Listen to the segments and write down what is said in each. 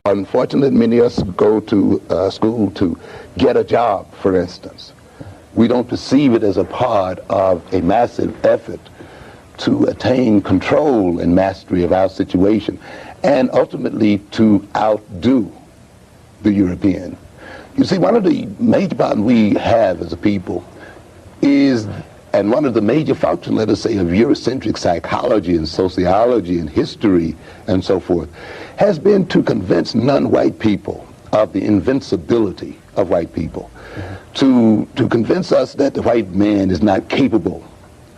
Unfortunately, many of us go to school to get a job, for instance. We don't perceive it as a part of a massive effort to attain control and mastery of our situation, and ultimately to outdo the European. You see, one of the major problems we have as a people is, and one of the major functions, let us say, of Eurocentric psychology and sociology and history and so forth, has been to convince non-white people of the invincibility of white people, to convince us that the white man is not capable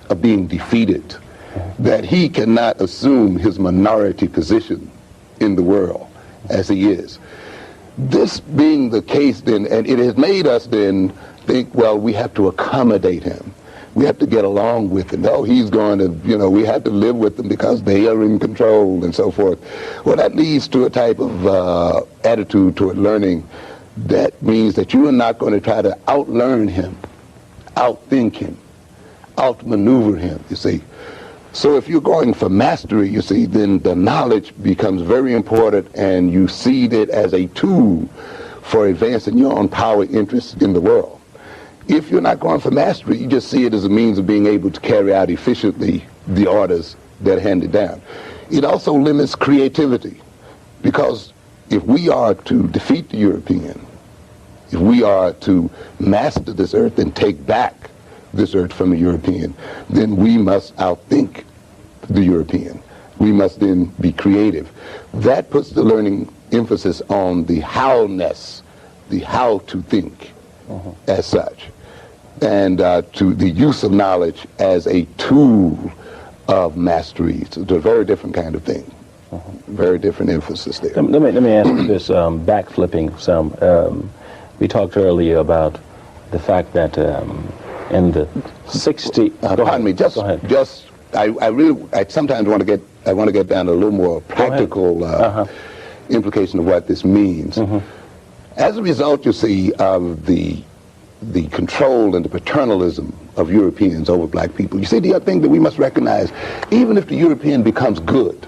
of being defeated, that he cannot assume his minority position in the world as he is. This being the case then, and it has made us then think, well, we have to accommodate him. We have to get along with him. No, he's going to, we have to live with them because they are in control and so forth. Well, that leads to a type of attitude toward learning that means that you are not going to try to outlearn him, outthink him, outmaneuver him, you see. So if you're going for mastery, you see, then the knowledge becomes very important, and you see it as a tool for advancing your own power interests in the world. If you're not going for mastery, you just see it as a means of being able to carry out efficiently the orders that are handed down. It also limits creativity, because if we are to defeat the European, if we are to master this earth and take back this earth from the European, then we must outthink the European. We must then be creative. That puts the learning emphasis on the how-ness, the how to think as such, and to the use of knowledge as a tool of mastery. It's a very different kind of thing. Very different emphasis there. Let me ask you this, backflipping some. We talked earlier about the fact that in the 60s. Pardon me. I sometimes want to get down to a little more practical implication of what this means. As a result, you see, of the control and the paternalism of Europeans over black people, you see, the other thing that we must recognize, even if the European becomes good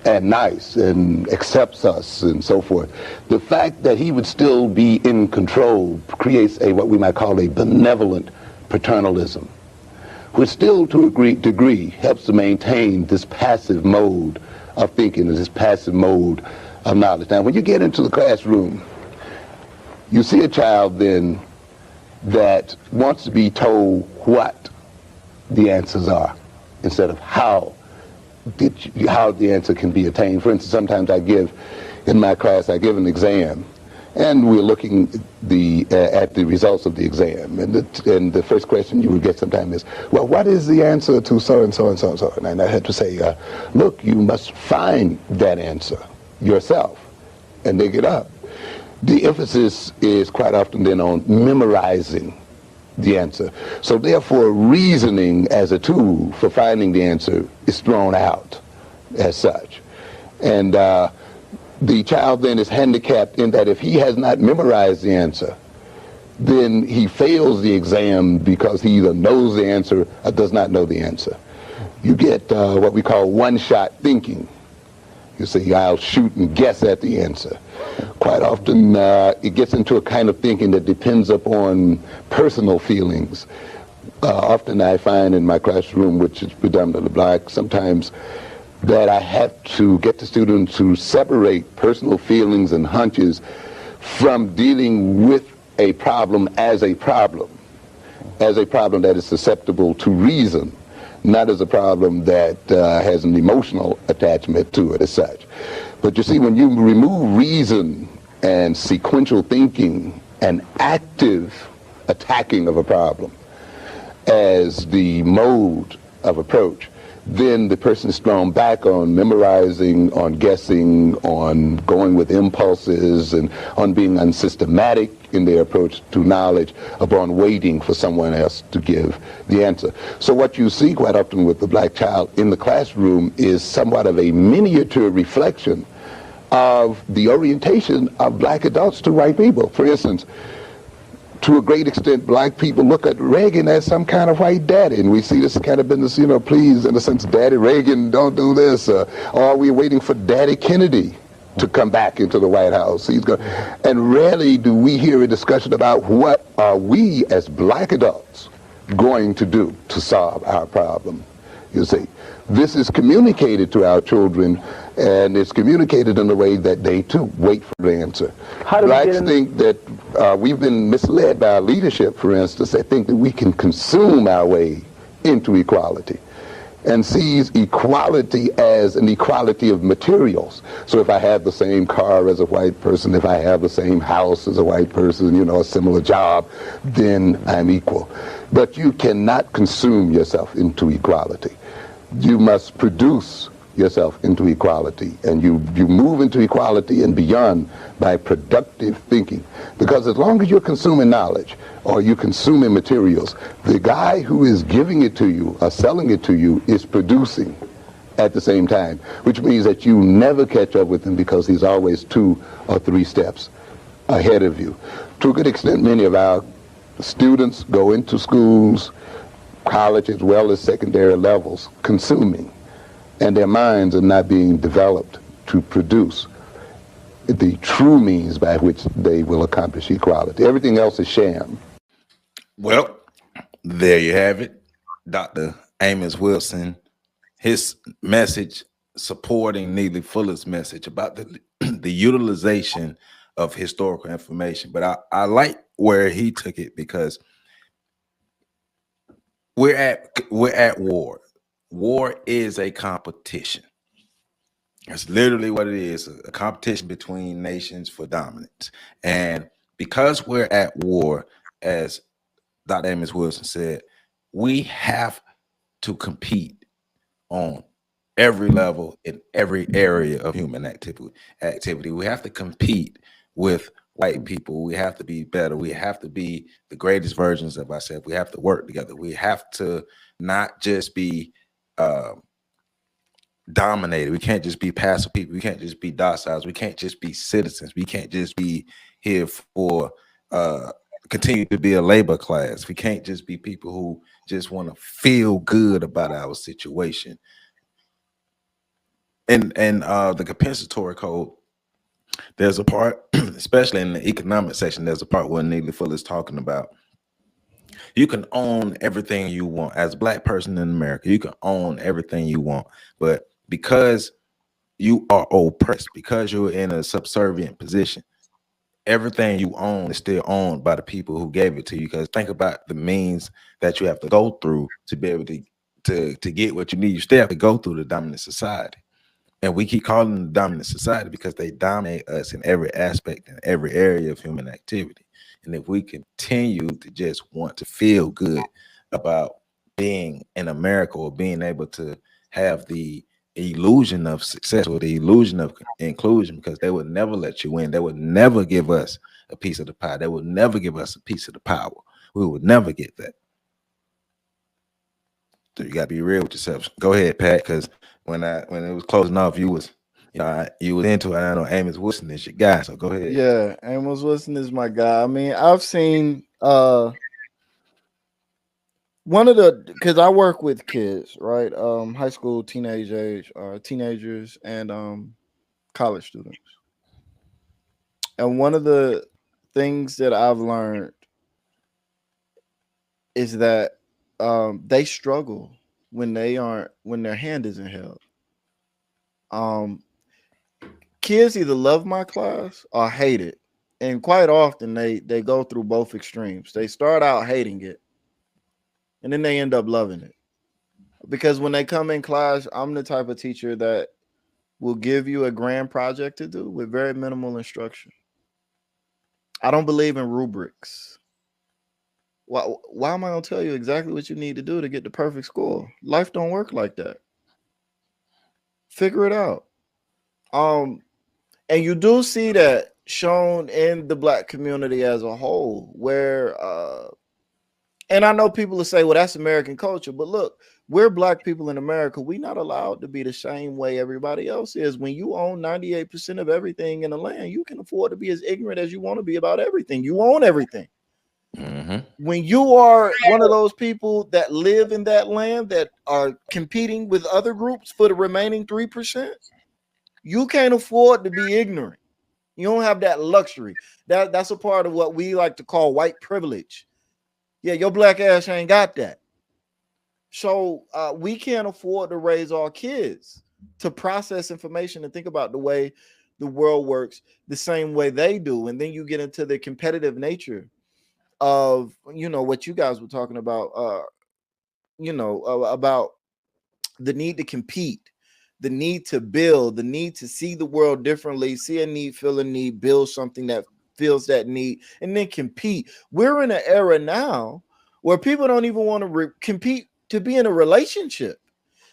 and nice and accepts us and so forth, the fact that he would still be in control creates what we might call a benevolent paternalism, which still to a degree helps to maintain this passive mode of thinking, this passive mode of knowledge. Now, when you get into the classroom, you see a child then that wants to be told what the answers are instead of how the answer can be attained. For instance, sometimes in my class, I give an exam, and we're looking at the results of the exam. And the first question you would get sometimes is, well, what is the answer to so-and-so and so-and-so? And I had to say, look, you must find that answer yourself and dig it up. The emphasis is quite often then on memorizing the answer. So therefore, reasoning as a tool for finding the answer is thrown out as such. And the child then is handicapped in that if he has not memorized the answer, then he fails the exam because he either knows the answer or does not know the answer. You get what we call one-shot thinking. You say, I'll shoot and guess at the answer. Quite often it gets into a kind of thinking that depends upon personal feelings. Often I find in my classroom, which is predominantly black, sometimes that I have to get the students to separate personal feelings and hunches from dealing with a problem as a problem that is susceptible to reason, not as a problem that has an emotional attachment to it as such. But you see, when you remove reason and sequential thinking and active attacking of a problem as the mode of approach, then the person is thrown back on memorizing, on guessing, on going with impulses, and on being unsystematic in their approach to knowledge, upon waiting for someone else to give the answer. So what you see quite often with the black child in the classroom is somewhat of a miniature reflection of the orientation of black adults to white people. For instance, to a great extent, black people look at Reagan as some kind of white daddy, and we see this kind of business, please, in a sense, Daddy Reagan, don't do this, or we're waiting for Daddy Kennedy to come back into the White House. And rarely do we hear a discussion about what are we as black adults going to do to solve our problem. You see, this is communicated to our children, and it's communicated in a way that they too wait for the answer. Blacks think that we've been misled by our leadership, for instance. They think that we can consume our way into equality, and sees equality as an equality of materials. So if I have the same car as a white person, if I have the same house as a white person, you know, a similar job, then I'm equal. But you cannot consume yourself into equality. You must produce yourself into equality, and you move into equality and beyond by productive thinking. Because as long as you're consuming knowledge or you're consuming materials, the guy who is giving it to you or selling it to you is producing at the same time, which means that you never catch up with him because he's always 2 or 3 steps ahead of you. To a good extent, many of our students go into schools, college as well as secondary levels, consuming, and their minds are not being developed to produce the true means by which they will accomplish equality. Everything else is sham. Well, there you have it. Dr. Amos Wilson, his message supporting Neely Fuller's message about the utilization of historical information. But I like where he took it, because we're at war. War is a competition. That's literally what it is, a competition between nations for dominance. And because we're at war, as Dr. Amos Wilson said, we have to compete on every level in every area of human activity. We have to compete with white people. We have to be better. We have to be the greatest versions of ourselves. We have to work together. We have to not just be dominated. We can't just be passive people. We can't just be dociles. We can't just be citizens. We can't just be here for continue to be a labor class. We can't just be people who just want to feel good about our situation. And the compensatory code, there's a part, especially in the economic section, there's a part where Neely Fuller is talking about you can own everything you want. As a black person in America, you can own everything you want. But because you are oppressed, because you're in a subservient position, everything you own is still owned by the people who gave it to you. Because think about the means that you have to go through to be able to get what you need. You still have to go through the dominant society. And we keep calling them the dominant society because they dominate us in every aspect, in every area of human activity. And if we continue to just want to feel good about being in America, or being able to have the illusion of success or the illusion of inclusion, because they would never let you win. They would never give us a piece of the pie. They would never give us a piece of the power. We would never get that. So you got to be real with yourself. Go ahead, Pat, because when it was closing off, you was into it. I know Amos Wilson is your guy, so go ahead. Yeah, Amos Wilson is my guy. I mean, I've seen one of the, because I work with kids, right? High school, teenage age, teenagers, and college students. And one of the things that I've learned is that they struggle when their hand isn't held. Kids either love my class or hate it. And quite often they go through both extremes. They start out hating it, and then they end up loving it. Because when they come in class, I'm the type of teacher that will give you a grand project to do with very minimal instruction. I don't believe in rubrics. Why am I going to tell you exactly what you need to do to get the perfect score? Life don't work like that. Figure it out. And you do see that shown in the black community as a whole, where and I know people will say, well, that's American culture, but look, we're black people in America. We're not allowed to be the same way everybody else is. When you own 98% of everything in the land, you can afford to be as ignorant as you want to be about everything. You own everything. Mm-hmm. When you are one of those people that live in that land that are competing with other groups for the remaining 3%, You can't afford to be ignorant. You don't have that luxury. That's a part of what we like to call white privilege. Yeah, your black ass ain't got that. So we can't afford to raise our kids to process information and think about the way the world works the same way they do. And then you get into the competitive nature of, what you guys were talking about, about the need to compete, the need to build, the need to see the world differently, see a need, feel a need, build something that fills that need, and then compete. We're in an era now where people don't even want to compete to be in a relationship.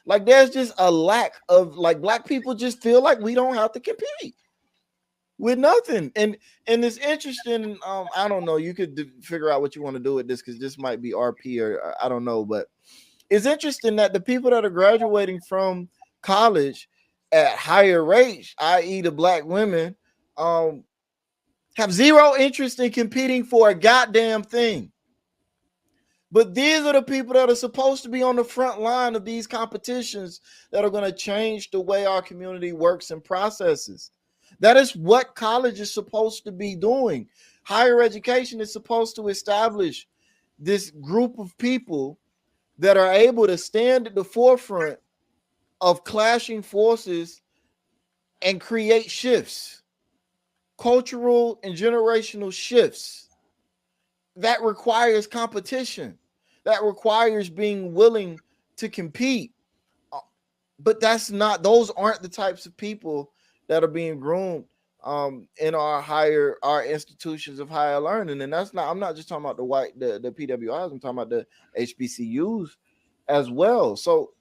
Like there's just a lack of, like, black people just feel like we don't have to compete with nothing. And it's interesting. I don't know. You could figure out what you want to do with this, because this might be RP or I don't know, but it's interesting that the people that are graduating from college at higher rates, i.e., the black women, have zero interest in competing for a goddamn thing. But these are the people that are supposed to be on the front line of these competitions that are going to change the way our community works and processes. That is what college is supposed to be doing. Higher education is supposed to establish this group of people that are able to stand at the forefront of clashing forces and create shifts, cultural and generational shifts. That requires competition. That requires being willing to compete. But those aren't the types of people that are being groomed in our institutions of higher learning. And I'm not just talking about the PWIs, I'm talking about the HBCUs as well. So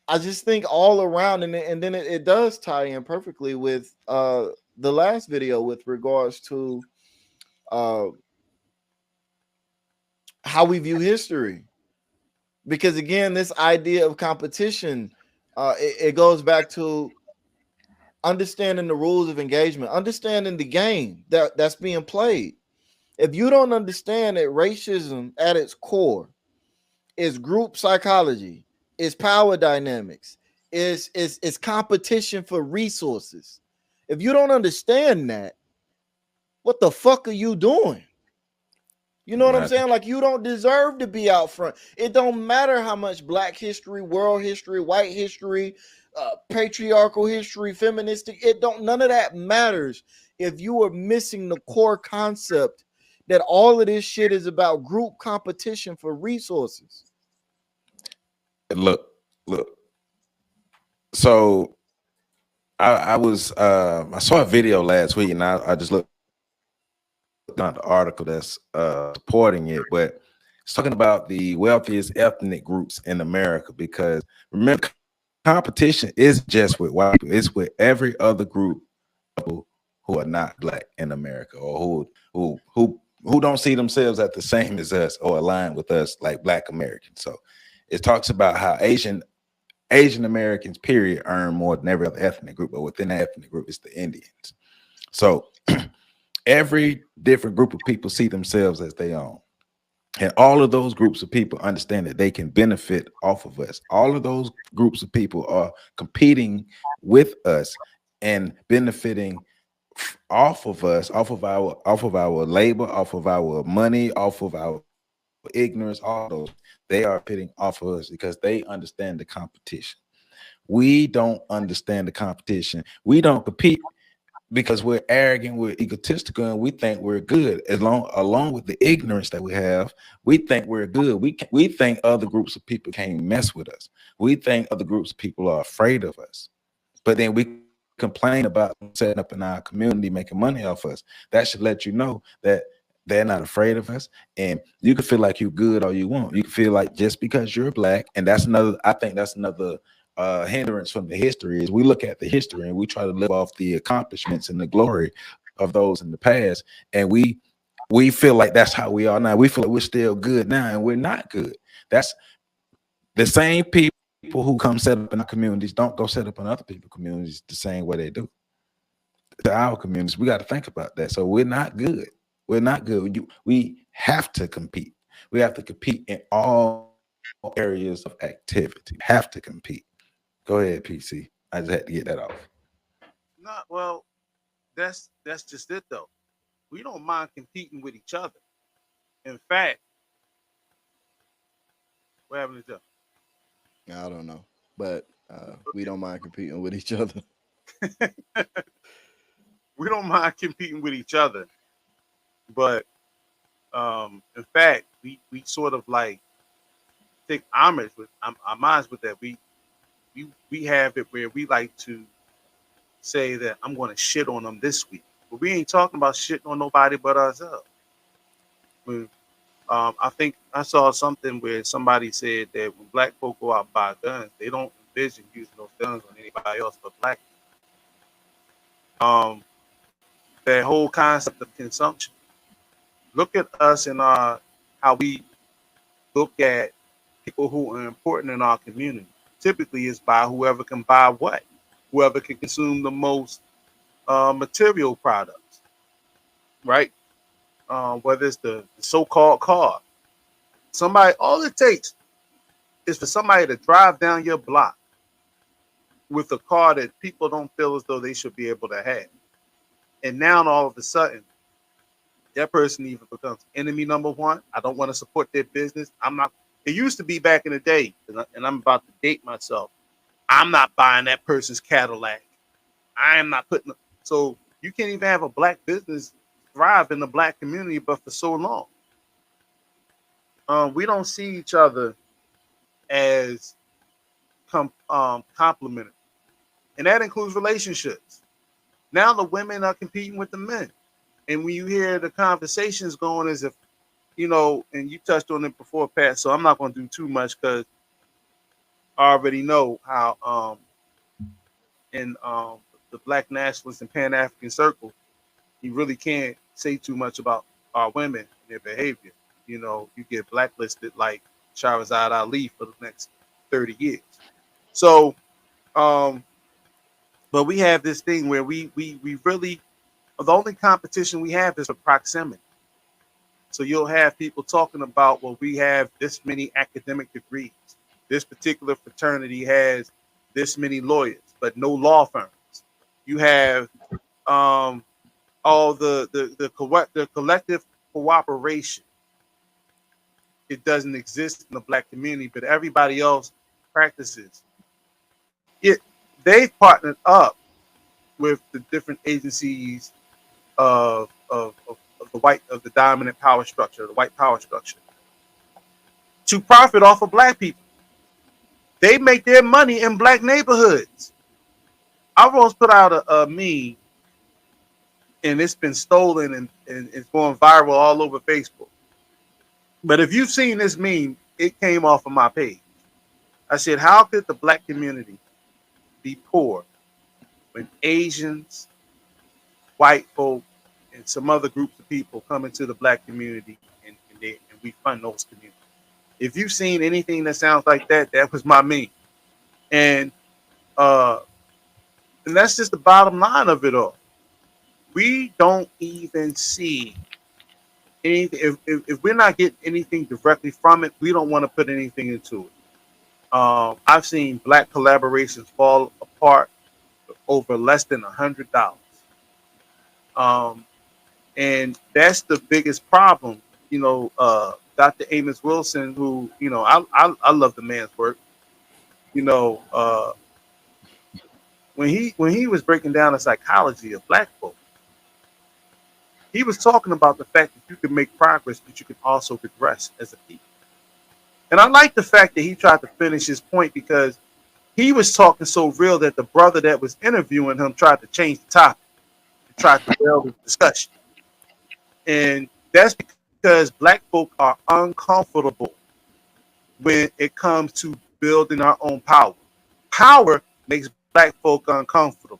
I just think all around, and then it does tie in perfectly with the last video with regards to how we view history. Because again, this idea of competition, it goes back to understanding the rules of engagement, understanding the game that's being played. If you don't understand that racism at its core is group psychology, is power dynamics, is competition for resources. If you don't understand that, what the fuck are you doing? You know what I'm saying? Like, you don't deserve to be out front. It don't matter how much black history, world history, white history, patriarchal history, feministic, none of that matters if you are missing the core concept that all of this shit is about group competition for resources. Look. So I saw a video last week, and I just looked on the article that's supporting it, but it's talking about the wealthiest ethnic groups in America. Because remember, competition is just with white people; it's with every other group who are not black in America, or who don't see themselves as the same as us or align with us, like Black Americans. So it talks about how Asian Americans, period, earn more than every other ethnic group, but within that ethnic group, it's the Indians. So every different group of people see themselves as they own. And all of those groups of people understand that they can benefit off of us. All of those groups of people are competing with us and benefiting off of us, off of our labor, off of our money, off of our ignorance. All those, they are pitting off of us because they understand the competition. We don't understand the competition. We don't compete because we're arrogant, we're egotistical, and we think we're good. Along with the ignorance that we have, we think we're good. We think other groups of people can't mess with us. We think other groups of people are afraid of us. But then we complain about setting up in our community, making money off us. That should let you know that they're not afraid of us. And you can feel like you're good all you want. You can feel like just because you're black, and I think that's another hindrance from the history, is we look at the history and we try to live off the accomplishments and the glory of those in the past, and we feel like that's how we are now. We feel like we're still good now, and we're not good. That's the same people who come set up in our communities don't go set up in other people's communities the same way they do to our communities. We got to think about that. So we're not good. We're not good. We have to compete. We have to compete in all areas of activity. Have to compete. Go ahead, PC. I just had to get that off. Not well. That's just it though. We don't mind competing with each other. In fact, what happened to I don't know, but we don't mind competing with each other. Joe? We don't mind competing with each other, but in fact, we sort of like take homage with our minds with that. We have it where we like to say that I'm going to shit on them this week, but we ain't talking about shitting on nobody but ourselves. When, I think I saw something where somebody said that when black folk go out and buy guns, they don't envision using those guns on anybody else but black. Um, that whole concept of consumption. Look at us and our how we look at people who are important in our community. Typically, it's by whoever can buy what, whoever can consume the most material products, right? Whether it's the so-called car, somebody, all it takes is for somebody to drive down your block with a car that people don't feel as though they should be able to have, and now all of a sudden, that person even becomes enemy number one. I don't want to support their business. I'm not. It used to be back in the day, and I'm about to date myself. I'm not buying that person's Cadillac. I am not putting. So you can't even have a black business thrive in the black community, but for so long, we don't see each other as complementary, and that includes relationships. Now the women are competing with the men, and when you hear the conversations going, as if and you touched on it before, Pat. So I'm not going to do too much because I already know how in the Black nationalist and Pan African circle, you really can't say too much about our women and their behavior. You get blacklisted like Shahrazad Ali for the next 30 years. So, um, but we have this thing where we really, the only competition we have is for proximity. So you'll have people talking about, well, we have this many academic degrees. This particular fraternity has this many lawyers, but no law firms. You have all the collective cooperation. It doesn't exist in the black community, but everybody else practices it. They've partnered up with the different agencies of the dominant power structure, the white power structure, to profit off of black people. They make their money in black neighborhoods. I once put out a meme, and it's been stolen and it's going viral all over Facebook. But if you've seen this meme, it came off of my page. I said, how could the black community be poor when Asians, white folk, and some other groups of people come into the black community and we fund those communities? If you've seen anything that sounds like that, that was my meme. And uh, and that's just the bottom line of it all. We don't even see anything. If we're not getting anything directly from it, we don't want to put anything into it. I've seen black collaborations fall apart over less than $100. Um, and that's the biggest problem. Dr. Amos Wilson, who I love the man's work. You know, uh, when he was breaking down the psychology of black folk, he was talking about the fact that you can make progress, but you can also regress as a people. And I like the fact that he tried to finish his point because he was talking so real that the brother that was interviewing him tried to change the topic and tried to build the discussion. And that's because black folk are uncomfortable when it comes to building our own power. Power makes black folk uncomfortable.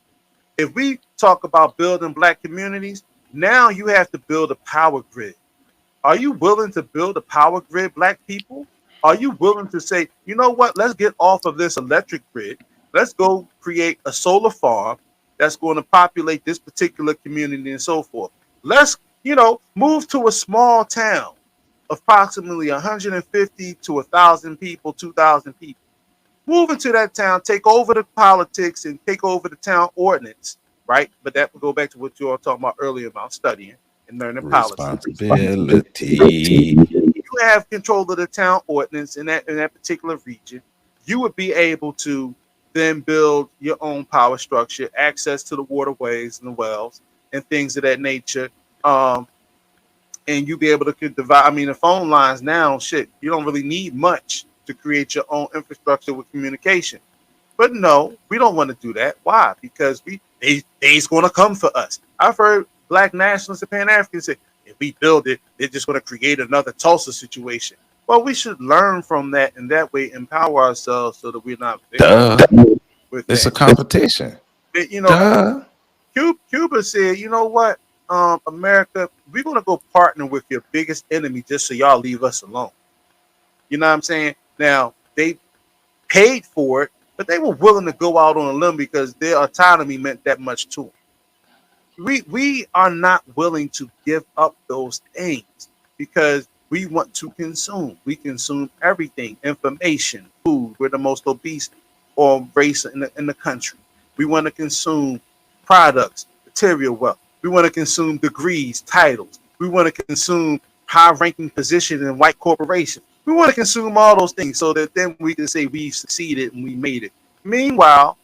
If we talk about building black communities, now you have to build a power grid. Are you willing to build a power grid, black people? Are you willing to say, you know what, let's get off of this electric grid. Let's go create a solar farm that's going to populate this particular community and so forth. Let's, move to a small town, approximately 150 to 1,000 people, 2,000 people. Move into that town, take over the politics and take over the town ordinance right? But that will go back to what you all talking about earlier about studying and learning policy. Responsibility. You have control of the town ordinance in that particular region. You would be able to then build your own power structure, access to the waterways and the wells and things of that nature. Um, and you be able to divide. I mean, the phone lines now, shit, you don't really need much to create your own infrastructure with communication. But no, we don't want to do that. Why? Because they's going to come for us. I've heard black nationalists and Pan Africans say, if we build it, they're just going to create another Tulsa situation. Well, we should learn from that and that way empower ourselves so that we're not Duh. victims with It's a that. competition. You know, Duh. Cuba said, you know what, America, we're going to go partner with your biggest enemy just so y'all leave us alone. You know what I'm saying? Now, they paid for it, but they were willing to go out on a limb because their autonomy meant that much to them. We are not willing to give up those things because we want to consume. We consume everything, information, food. We're the most obese or race in the country. We want to consume products, material wealth. We want to consume degrees, titles. We want to consume high-ranking positions in white corporations. We want to consume all those things so that then we can say we succeeded and we made it. Meanwhile,